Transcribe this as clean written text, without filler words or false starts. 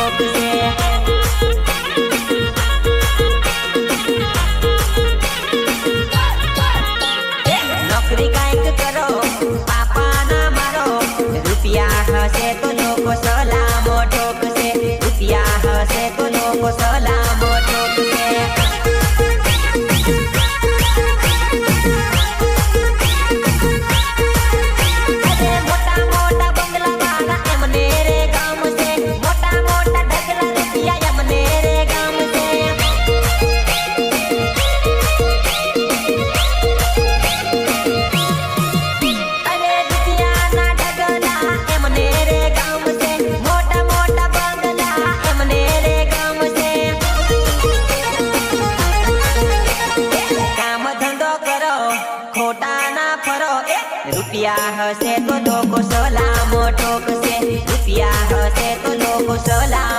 ठोकसे नौकरी कांईक करो पापा ना मारो रुपया हसे तो लोको सलामो ठोकसे रुपया हसे तो लोको सलामो ठोकसे रुपया हसे तो लोको सलामो ठोकसे रुपया हसे तो लोको सलामो